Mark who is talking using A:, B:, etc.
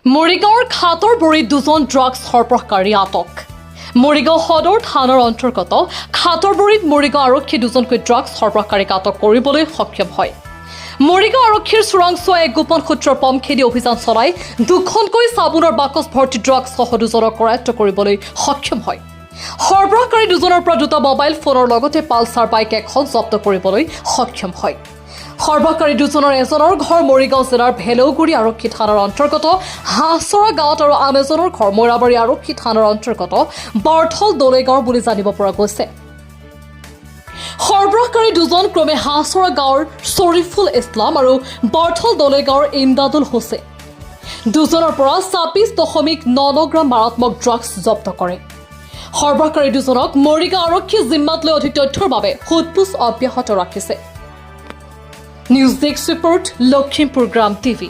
A: মৰিগাঁৱৰ খাতৰ বৰীত দুজন ড্ৰাগছ সৰবৰাহকাৰী আটক। মৰিগাঁও সদৰ থানাৰ অন্তৰ্গত খাতৰ বৰীত মৰিগাঁও আৰক্ষী দুজনকৈ ড্ৰাগছ সৰবৰাহকাৰীক আটক কৰিবলৈ সক্ষম হয়। মৰিগাঁও আৰক্ষীৰ চোৰাংচোৱা এক গোপন সূত্ৰৰ পম খেদি অভিযান চলাই দুখনকৈ চাবোনৰ বাকচ ভৰ্তি ড্ৰাগছসহ দুজনক কৰায়ত্ব কৰিবলৈ সক্ষম হয়। সৰবৰাহকাৰী দুজনৰ পৰা দুটা মোবাইল ফোনৰ লগতে পালচাৰ বাইক এখন জব্দ কৰিবলৈ সক্ষম হয়। সৰবৰাহকাৰী দুজনৰ এজনৰ ঘৰ মৰিগাঁও জিলাৰ ভেলৌগুৰি আৰক্ষী থানাৰ অন্তৰ্গত হাঁহচৰা গাঁৱত আৰু আন এজনৰ ঘৰ মৰাবাৰী আৰক্ষী থানাৰ অন্তৰ্গত বৰথল দলেগাঁও বুলি জানিব পৰা গৈছে। সৰবৰাহকাৰী দুজন ক্ৰমে হাঁহচৰা গাঁৱৰ শ্বৰিফুল ইছলাম আৰু বৰথল দলেগাঁৱৰ ইমদাদুল হুছেইন। দুজনৰ পৰা ২৬.৯৯ গ্ৰাম মাৰাত্মক ড্ৰাগছ জব্দ কৰে। সৰবৰাহকাৰী দুজনক মৰিগাঁও আৰক্ষী জিম্মাত লৈ অধিক তথ্যৰ বাবে সোধপোছ অব্যাহত ৰাখিছে। নিউজ ডেস্ক ৰিপোৰ্ট লখিমপুৰ গ্ৰাম টিভি।